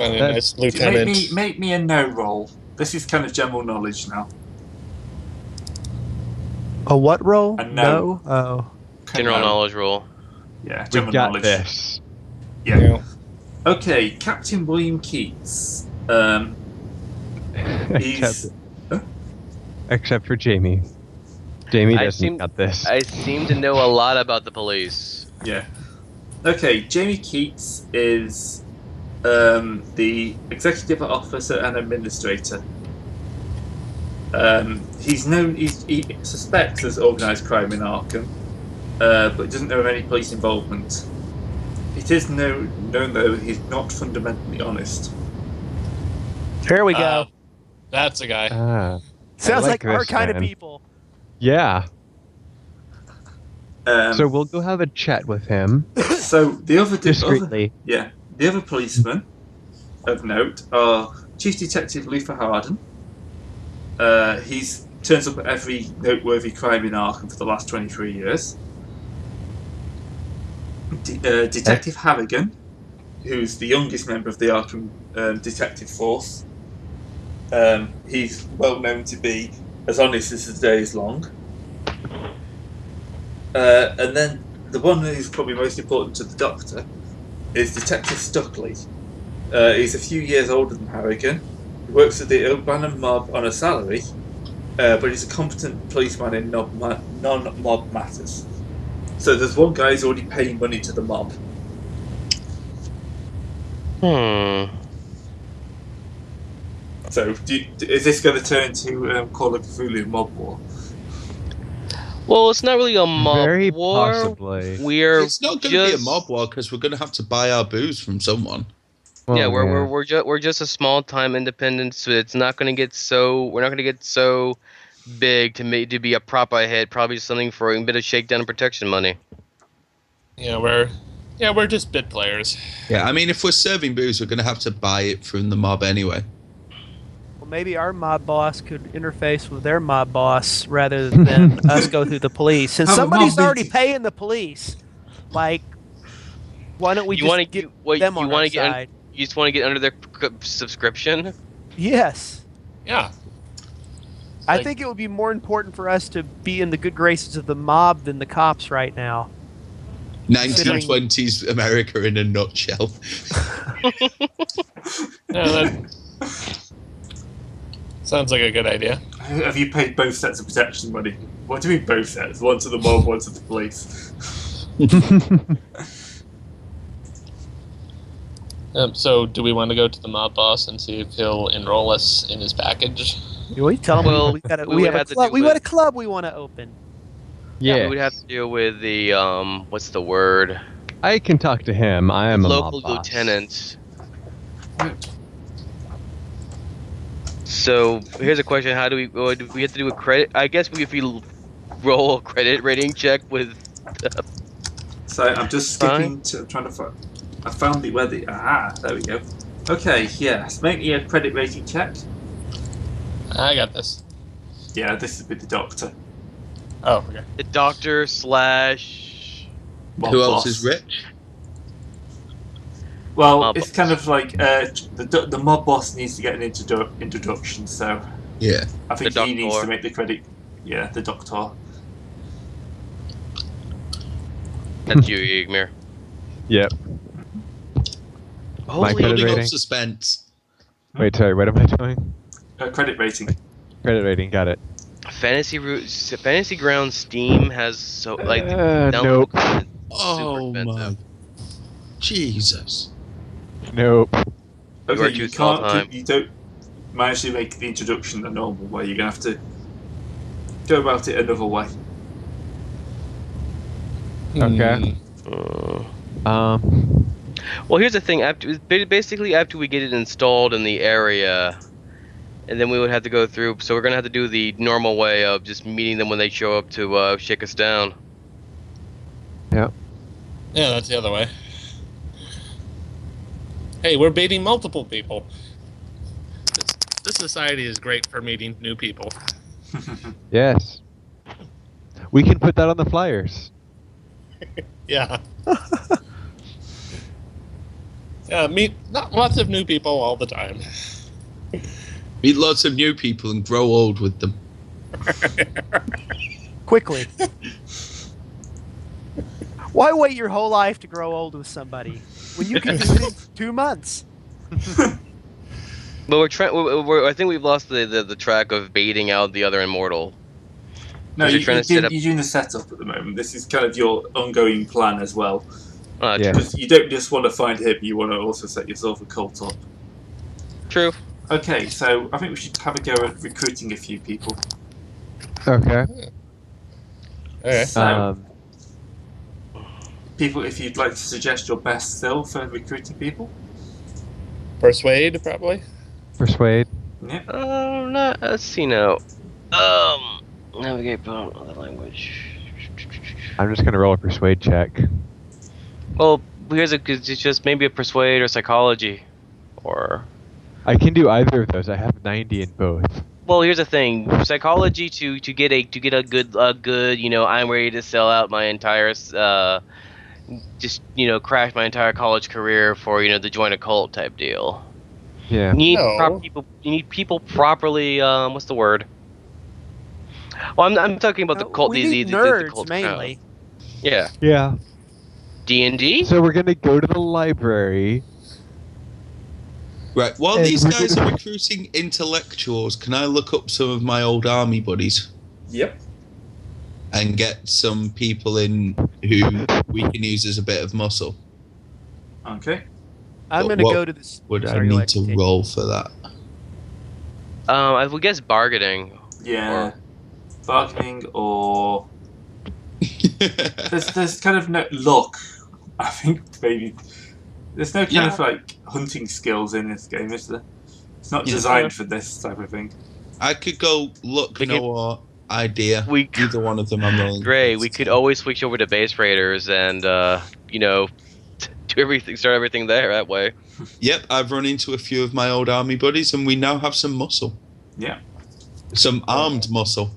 Find a nice lieutenant. Make me a no roll. This is kind of general knowledge now. A what roll? A no. Oh. General knowledge roll. Yeah, We general got knowledge. this. Yeah. Okay, Captain William Keats. He's Except for Jamie. Jamie doesn't got this. I seem to know a lot about the police. yeah. Okay, Jamie Keats is the executive officer and administrator. He's known. He suspects there's organised crime in Arkham, but doesn't know of any police involvement. It is known though he's not fundamentally honest. Here we go. That's a guy. Sounds like our this kind of man. people. Yeah. Um, So we'll go have a chat with him. So the other Discreetly. the other policemen of note are Chief Detective Luther Harden. He's turns up at every noteworthy crime in Arkham for the last 23 years. Detective Harrigan, who's the youngest member of the Arkham detective force. He's well known to be as honest as the day is long. And then the one who's probably most important to the Doctor is Detective Cthullhu. He's a few years older than Harrigan. He works at the O'Bannon mob on a salary, but he's a competent policeman in non-mob matters. So there's one guy who's already paying money to the mob. So is this going to turn into Call of Cthulhu mob war? Well, it's not really a mob Very war. possibly. It's not going to be a mob war because we're going to have to buy our booze from someone. Well, Yeah, we're just a small time independent, so it's not going to get so we're not going to get so big to be a proper hit. Probably just something for a bit of shakedown and protection money. Yeah, we're just bit players. Yeah, I mean, if we're serving booze, we're going to have to buy it from the mob anyway. Well, maybe our mob boss could interface with their mob boss rather than us go through the police. Since Have a somebody's mob already meeting. paying the police, like, why don't we You want just to get them on our get side? you just want to get under their subscription? Yes. Yeah. I Like- think it would be more important for us to be in the good graces of the mob than the cops right now. 1920s America in a nutshell. Yeah, that sounds like a good idea. Have you paid both sets of protection money? What do you mean both sets? One to the mob, one to the police. So, do we want to go to the mob boss and see if he'll enroll us in his package? We tell them Well, we got we we would have a have to club. do We with- got a club we want to open. Yeah. We would have to deal with the what's the word? I can talk to him. I am a Local mob boss. lieutenant. So here's a question: how do we have to do a credit? I guess if we roll a credit rating check with. So I'm just skipping to trying to find. I found the where the there we go. Okay, yes, make me a credit rating check. I got this. Yeah, this is with the Doctor. Oh, okay. The doctor slash. Mob Who else boss. is rich? Well, Mob it's boss. kind of like the mob boss needs to get an introduction, so Yeah. I think The he needs Doctor. to make the credit. Yeah, the Doctor. That's you, Igmir. Yep. Holy credit Building up rating? suspense. Wait, sorry. What am I doing? Credit rating. Credit rating. Got it. Fantasy Ground Steam has so like. Nope. Oh Super my. expensive. Jesus. Nope. You are Okay, too you small can't. time. You don't manage to make the introduction the normal way. You're gonna have to go about it another way. Okay. Well, here's the thing. After we get it installed in the area, and then we would have to go through. So we're gonna have to do the normal way of just meeting them when they show up to shake us down. Yep. Yeah, that's the other way. Hey, we're baiting multiple people. This society is great for meeting new people. Yes. We can put that on the flyers. Yeah. Meet lots of new people all the time. Meet lots of new people and grow old with them. Quickly. Why wait your whole life to grow old with somebody when you can do it in 2 months? But we're trying. I think we've lost the track of baiting out the other immortal. No, You're you're set up. doing the setup at the moment. This is kind of your ongoing plan as well. Yeah. Because you don't just want to find him, you want to also set yourself a cult up. True. Okay, so I think we should have a go at recruiting a few people. Okay. Okay. So, people, if you'd like to suggest your best skill for recruiting people. Persuade, probably. Persuade. Yeah. Let's see now. Navigate other language. I'm just gonna roll a persuade check. Well, it's just maybe a persuade or psychology, or. I can do either of those. I have 90 in both. Well, here's the thing: psychology to get a good I'm ready to sell out my entire crash my entire college career for to join a cult type deal. Yeah. You need No. You need people properly. What's the word? Well, I'm talking about the cult. We the need the nerds cult mainly. crowd. Yeah. Yeah. D&D. So we're gonna go to the library. Right, while And these we're guys gonna- are recruiting intellectuals, can I look up some of my old army buddies Yep. and get some people in who we can use as a bit of muscle? Okay. I'm But going to what go to this. Would I sorry, need Lex, to continue. roll for that? I would guess bargaining. Yeah. Bargaining or there's kind of no luck. I think maybe there's no kind of like hunting skills in this game, is there? It's not designed for this type of thing. I could go look, We could- or idea. We- Either one of them I'm rolling. Great. We could always switch over to base raiders and do everything, start everything there that way. Yep, I've run into a few of my old army buddies and we now have some muscle. Yeah. Some armed muscle.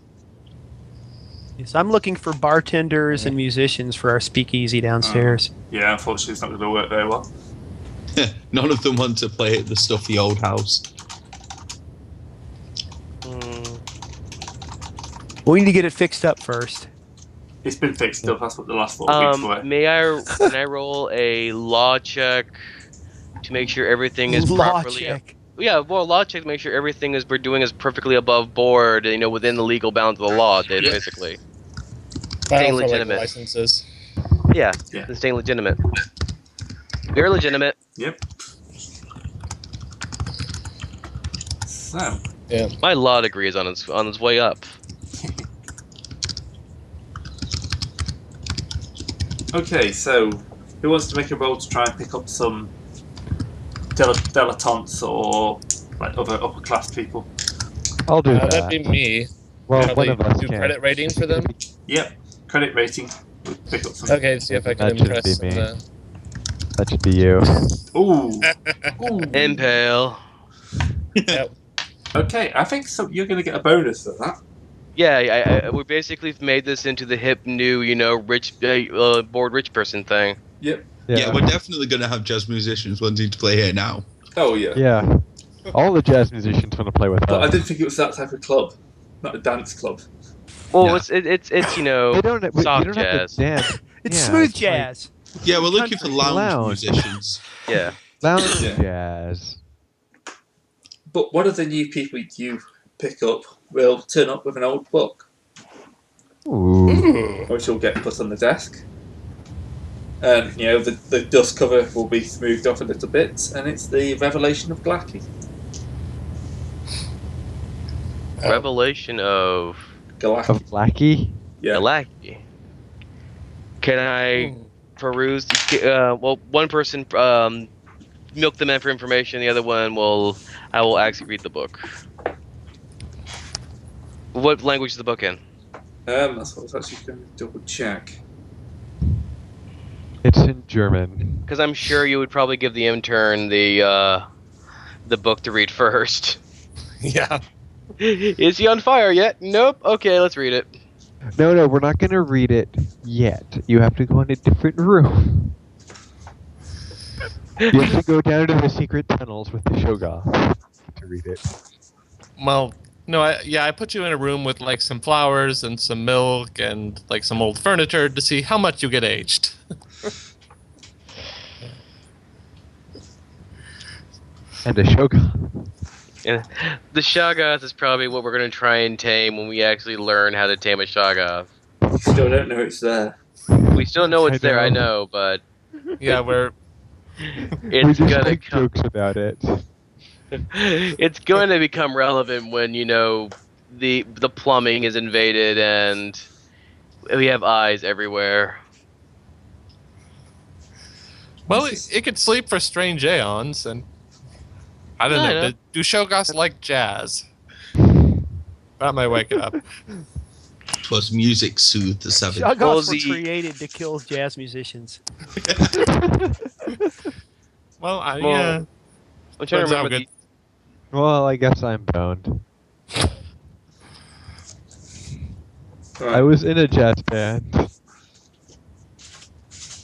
Yes, I'm looking for bartenders and musicians for our speakeasy downstairs. Yeah, unfortunately it's not going to work very well. None of them want to play at the stuffy old house. We need to get it fixed up first. It's been fixed up, that's what the last 4 weeks were. Can I roll a law check to make sure everything is Law properly? check. Yeah, well, law check to make sure everything we're doing is perfectly above board, within the legal bounds of the law, basically. File for, legitimate. licenses. Yeah, Yeah. and staying legitimate. You're legitimate. Yep. So, Yeah. My law degree is on its way up. okay, so who wants to make a roll to try and pick up some dilettantes or like other upper class people? I'll do That'd that. be me. Well, Probably one of us do can. credit rating for them. Yep. Credit rating. We'll pick up some. Okay, see if I can That should impress. be me. That should be you. Ooh. Ooh. Impale. Yep. Okay, I think so. You're going to get a bonus for that. Yeah, we basically made this into the hip new, rich, bored rich person thing. Yep. Yeah, we're definitely going to have jazz musicians wanting to play here now. Oh yeah. Yeah. All the jazz musicians want to play with But I us. didn't think it was that type of club, not a dance club. Well, Yeah. it's They don't, soft you don't jazz. have to dance. It's Yeah, smooth it's like jazz. Yeah, we're looking for Country. lounge musicians. Yeah. lounge Yeah. jazz. But one of the new people you pick up will turn up with an old book, Ooh. Ooh. which will get put on the desk. And the dust cover will be smoothed off a little bit, and it's the Revelation of Glacky. Revelation of Galaki. Of Blackie? Yeah. Galacti. Can I peruse? One person milk the man for information. The other one I will actually read the book. What language is the book in? That's what I was actually going to double check. It's in German. Because I'm sure you would probably give the intern the book to read first. Yeah. Is he on fire yet? Nope. Okay, let's read it. No, we're not going to read it yet. You have to go in a different room. You have to go down to the secret tunnels with the Shogoth to read it. Well, no, I put you in a room with like some flowers and some milk and like some old furniture to see how much you get aged. And a Shogoth. Yeah. The Shoggoth is probably what we're going to try and tame when we actually learn how to tame a Shoggoth. Still don't know it's there. We still know it's there, I know, but Yeah, we it's just gonna make come. jokes about it. It's going to become relevant when the plumbing is invaded and we have eyes everywhere. well, it could sleep for strange aeons, and I don't know. Do Shoggoths like jazz? That might wake it up. Plus, music soothed the savage. Shoggoths were created to kill jazz musicians. Well, I'm trying to remember good. Well, I guess I'm boned. Right. I was in a jazz band.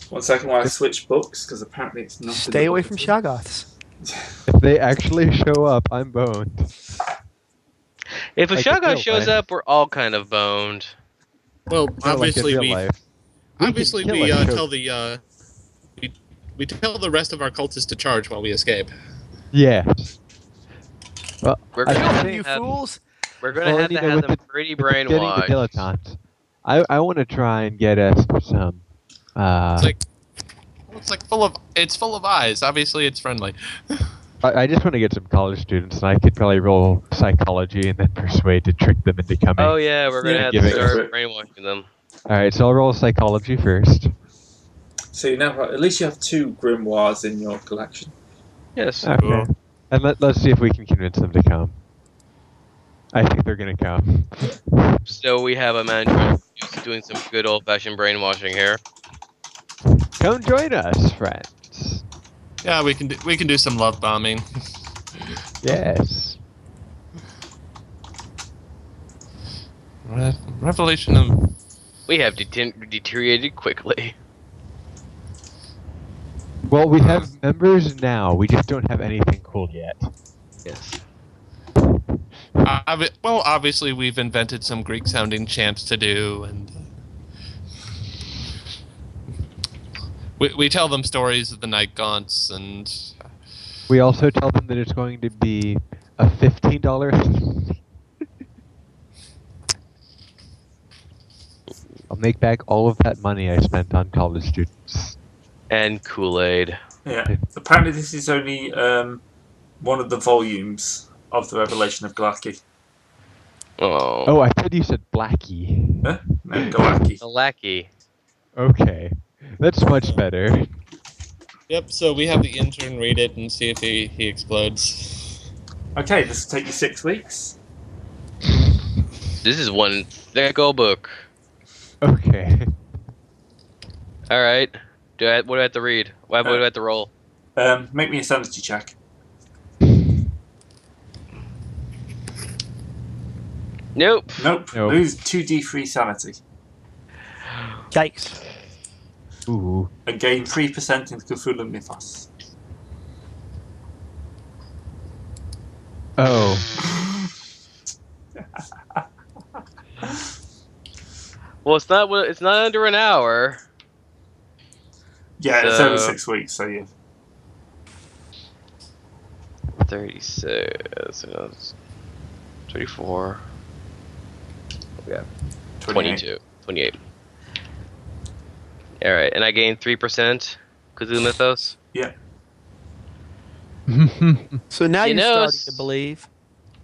1 second while I switch books, because apparently it's not. Stay away from Shoggoths. If they actually show up, I'm boned. If a Like in Shoggoth real shows life. up, we're all kind of boned. Well, Not like in obviously real we life. obviously can we kill a tell the we tell the rest of our cultists to charge while we escape. Yeah. Well, We're I gonna think- You have- fools! We're going to have to Anita, have with them the- pretty with the getting the brainwashed. dilettantes. I want to try and get us some. It's like it's full of eyes. Obviously, it's friendly. I just want to get some college students, and I could probably roll psychology and then persuade to trick them into coming. Oh yeah, we're going to Yeah. have Give to it- start brainwashing them. All right, so I'll roll psychology first. So you now have, at least you have 2 grimoires in your collection. Yes. Okay. Cool. And let's see if we can convince them to come. I think they're gonna come. So we have a man doing some good old-fashioned brainwashing here. Come join us, friends. Yeah, we can do some love bombing. Yes. Revelation of We have deteriorated quickly. Well, we have members now. We just don't have anything cool yet. Yes. well, obviously we've invented some Greek-sounding chants to do, and we tell them stories of the night gaunts, and We also tell them that it's going to be a $15. I'll make back all of that money I spent on college students. And Kool-Aid. Yeah. Apparently this is only one of the volumes of the Revelation of Galaki. Oh. Oh, I thought you said Blackie. Huh? No, Galaki. A lackey. Okay, that's much better. yep. So we have the intern read it and see if he explodes. Okay, this will take you 6 weeks. This is one thick old book. Okay. All right. What do I have to read? What do I have to roll? Make me a sanity check. Nope. Nope. Nope. Lose 2d3 sanity. Yikes. Ooh. And gain 3% in the Cthulhu mythos. Oh. Well, it's not. It's not under an hour. Yeah, it's So- only 6 weeks, so yeah. 36. 34. Yeah. 28. 22. 28. All right, and I gained 3%. Cthulhu Mythos. Yeah. So now You you're know, starting to believe.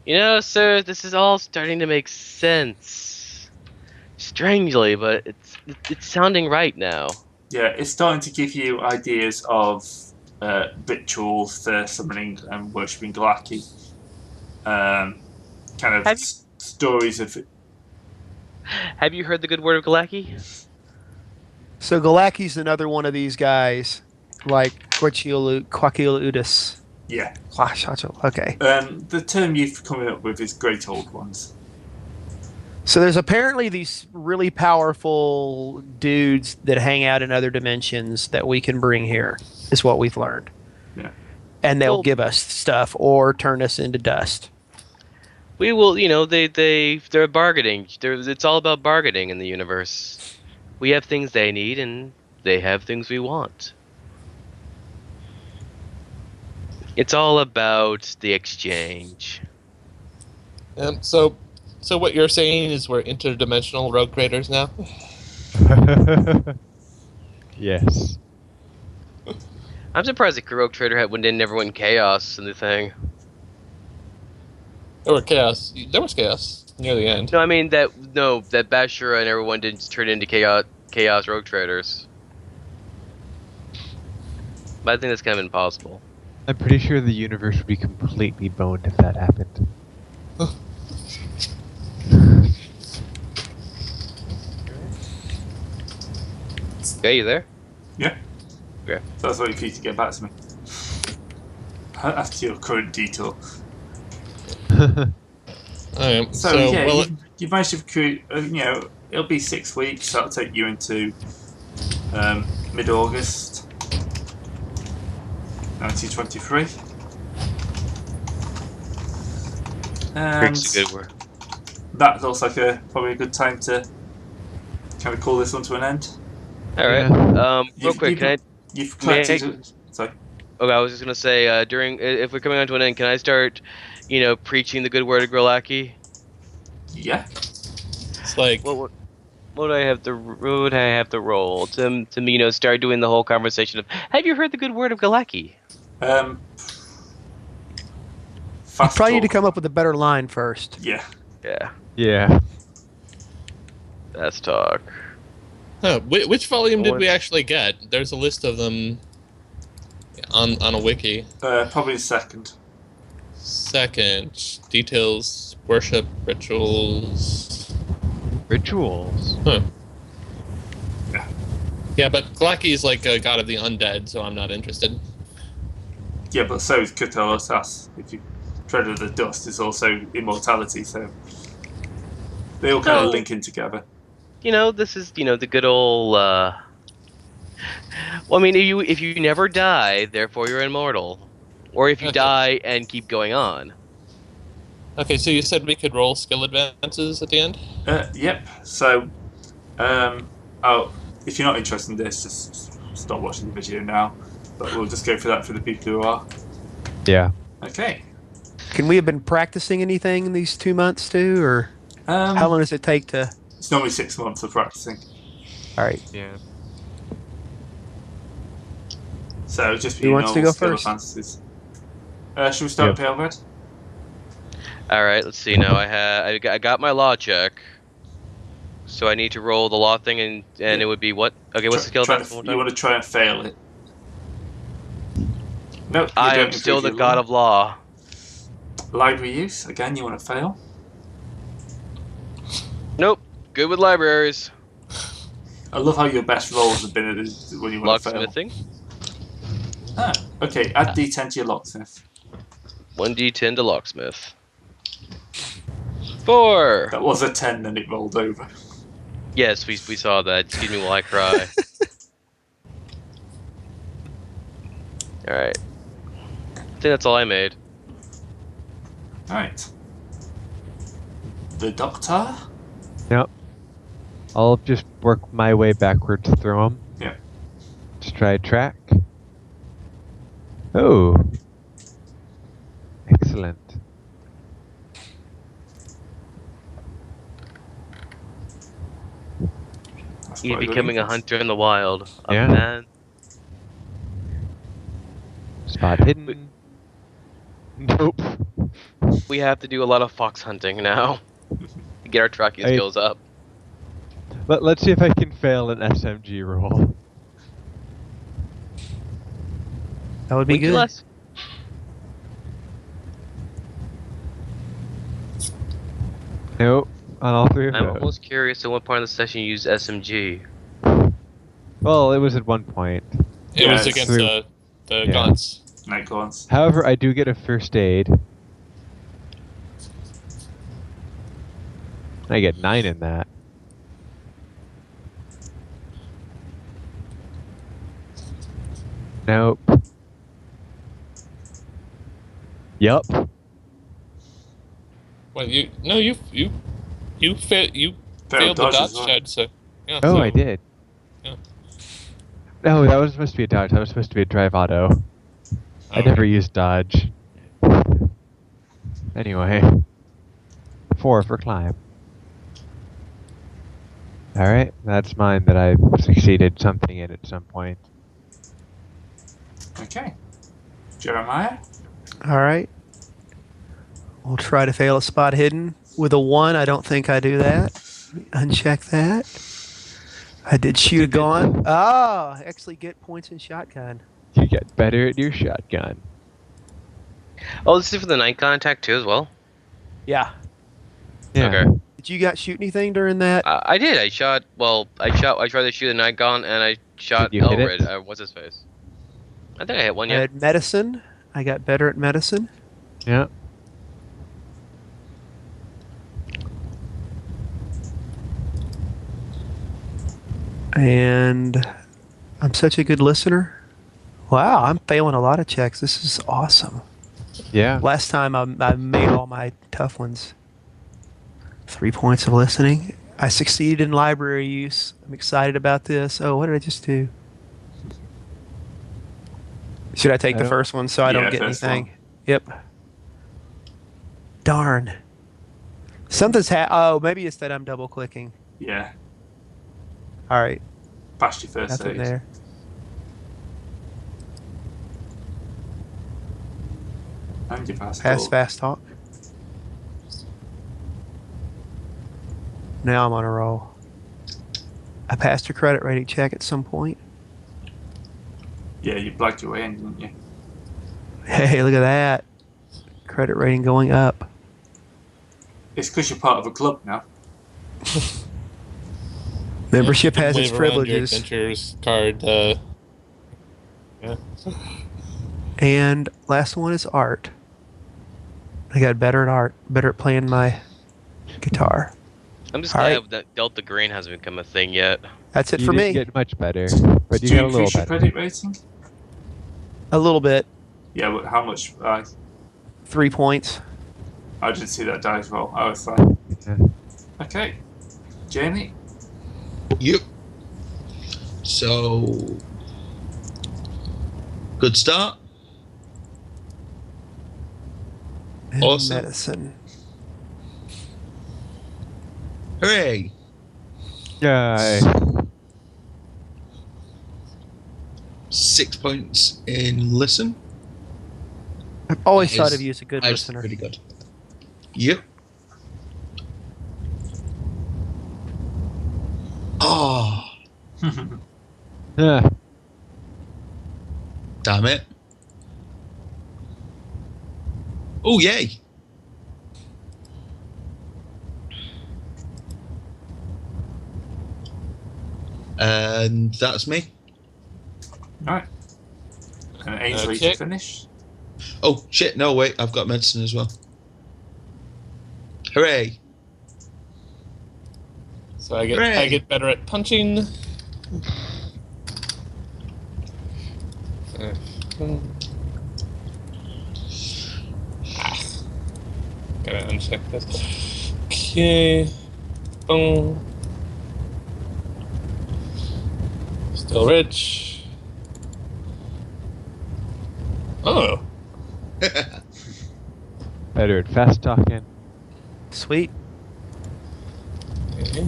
You know, sir, this is all starting to make sense. Strangely, but it's sounding right now. Yeah, it's starting to give you ideas of rituals for summoning and worshipping Galaki. Kind of Have you- stories of. Have you heard the good word of Galaki? So Galaki's another one of these guys, like Quaquiludus. Yeah. Okay. The term you've come up with is Great Old Ones. So there's apparently these really powerful dudes that hang out in other dimensions that we can bring here. is what we've learned. Yeah. And they'll Well- give us stuff or turn us into dust. We will, they're bargaining. It's all about bargaining in the universe. We have things they need, and they have things we want. It's all about the exchange. So what you're saying is we're interdimensional rogue traders now? Yes. I'm surprised the Rogue Trader never went in chaos in the thing. There was chaos near the end. No, I mean that Bashura and everyone didn't turn into chaos Rogue Traders. But I think that's kind of impossible. I'm pretty sure the universe would be completely boned if that happened. Okay, you there? Yeah. Okay. So that's why you need to get back to me. After your current detour. So yeah, well, you've managed to recruit. It'll be 6 weeks. That'll take you into mid-August, 1923. And Freak's a good word. that looks like probably a good time to kind of call this one to an end. All right. Yeah. Real quick, can I? You've may I- collected. Sorry. Okay, I was just gonna say if we're coming on to an end, can I start, preaching the good word of Grillaki? Yeah. it's like What would I have to roll to start doing the whole conversation of Have you heard the good word of Galaki? Fast Probably need to talk. come up with a better line first. Yeah. Yeah, Yeah. that's talk. which volume did What? we actually get? There's a list of them on a wiki. Probably the second. Second, details, worship, rituals. Rituals. Huh. Yeah. Yeah, but Glaki is like a god of the undead, so I'm not interested. Yeah, but so is Cthullhu. If you tread of the dust, is also immortality. So they all kind No. of link in together. This is the good old. Well, I mean, if you never die, therefore you're immortal, or if you Okay. die and keep going on. Okay, so you said we could roll skill advances at the end? Yep. So, if you're not interested in this, just stop watching the video now. But we'll just go for that for the people who are. Yeah. Okay. Can we have been practicing anything in these 2 months too, or how long does it take to? It's normally 6 months of practicing. All right. Yeah. So it'll just be Who wants to normal go skill first? advances. Should we start with Pale Red? All right, let's see. Now I got my law check, so I need to roll the law thing, and it would be what? Okay, what's the skill advantage one more You time? want to try and fail it. Nope. I am still the god of law. Library use. Again, you want to fail. Nope. Good with libraries. I love how your best rolls have been when you want to fail. Locksmithing. Okay, add D10 to your locksmith. 1d10 to locksmith. 4. That was a 10, then it rolled over. Yes, we saw that. Excuse me while I cry. All right. I think that's all I made. Alright. The Doctor? Yep. I'll just work my way backwards through them. Yeah. Just try a track. Oh. Excellent. That's He's quite good becoming a influence. hunter in the wild. A Yeah. man. Spot hidden. Nope. We have to do a lot of fox hunting now to get our tracking Hey. skills up. But let's see if I can fail an SMG roll. That would be good. Less. Nope. On all three of I'm those. almost curious at what part of the session you used SMG. Well, it was at one point. It Yeah, was it's against through- the Yeah. gaunts. Night Gaunts. However, I do get a first aid. I get 9 in that. Nope. Yup. Well, you failed the dodge dodge as well. shed, so yeah. Oh, so, I did. Yeah. No, that was supposed to be a dodge. That was supposed to be a drive auto. I Okay. never used dodge. Anyway. 4 for climb. Alright, that's mine that I succeeded something in at some point. Okay. Jeremiah? All right. We'll try to fail a spot hidden with a 1. I don't think I do that. Uncheck that. I did shoot a gun. Oh, actually get points in shotgun. You get better at your shotgun. Oh, this is for the night contact too, as well. Yeah. Yeah. Okay. Did you guys shoot anything during that? I did. I tried to shoot a night gun, and I shot Did you hit Elred. it? What's his face? I think I hit one. I Yeah. had medicine. I got better at medicine. Yeah. And I'm such a good listener. Wow, I'm failing a lot of checks. This is awesome. Yeah. Last time I made all my tough ones. 3 points of listening. I succeeded in library use. I'm excited about this. Oh, what did I just do? Should I take the first one so I don't get first anything? one. Yep. Darn. Something's oh, maybe it's that I'm double clicking. Yeah. All right. Passed your first Nothing aid. there. And you passed Pass all. fast talk. Now I'm on a roll. I passed a credit rating check at some point. Yeah, you blagged your way in, didn't you? Hey, look at that. Credit rating going up. It's because you're part of a club now. Membership You can has its wave around your privileges. adventures card. Yeah. And last one is art. I got better at art, better at playing my guitar. I'm just All glad right. that Delta Green hasn't become a thing yet. That's it You for didn't me. get much better, but you Did you got a little increase your better. credit rating? A little bit. Yeah, but how much? 3 points. I didn't see that dice roll. I was fine. Yeah. Okay. Jamie? Yep. So, good start. And Awesome. medicine. Hooray! Yay. 6 points in listen. I've always That thought is- of you as a good that is listener. pretty good. Yep. Oh, Yeah. damn it. Oh, yay. And that's me. Right. And Ainsley Okay. to finish. Oh, shit, no, wait, I've got medicine as well. Hooray. So I Hooray. get better at punching. Gotta uncheck this. Okay. Boom. Still rich. Oh. Better at fast talking. Sweet. Okay.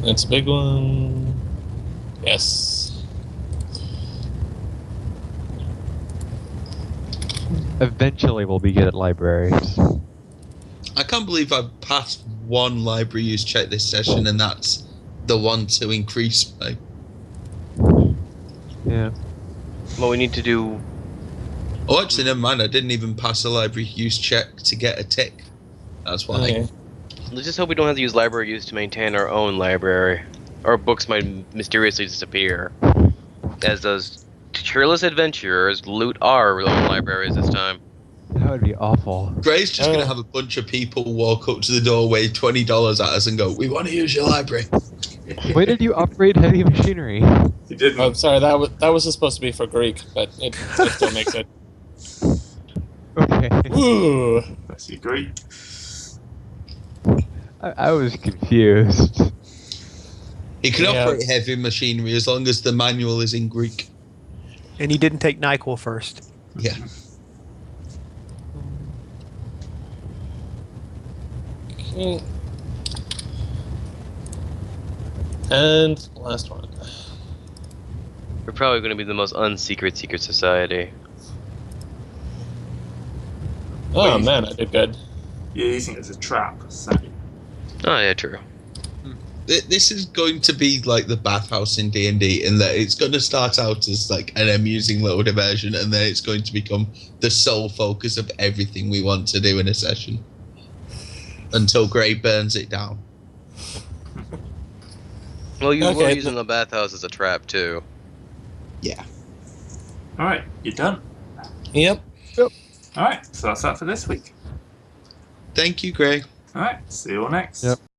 That's a big one. Yes. Eventually we'll be good at libraries. I can't believe I passed one library use check this session, and that's the one to increase my. Yeah. Well, we need to do. Oh, actually, never mind. I didn't even pass a library use check to get a tick. That's why. Okay. Let's just hope we don't have to use library use to maintain our own library. Our books might mysteriously disappear, as those cheerless adventurers loot our own libraries this time. That would be awful. Gray's just gonna have a bunch of people walk up to the door, wave $20 at us, and go, "We want to use your library." When did you upgrade heavy machinery? You didn't. Oh, sorry, that was supposed to be for Greek, but it still makes it. Okay. Ooh. That's your Greek. I was confused. You can Yeah. operate heavy machinery as long as the manual is in Greek. And he didn't take NyQuil first. Yeah. Okay. And last one. We're probably going to be the most unsecret secret society. Oh man, I did good. You're using it as a trap, so. Oh yeah, true. This is going to be like the bathhouse in D&D in that it's going to start out as like an amusing little diversion, and then it's going to become the sole focus of everything we want to do in a session. Until Gray burns it down. Well, you were Okay. using the bathhouse as a trap too. Yeah. Alright, you're done. Yep. Alright, so that's that for this week. Thank you, Gray. Alright, see you all next. Yep.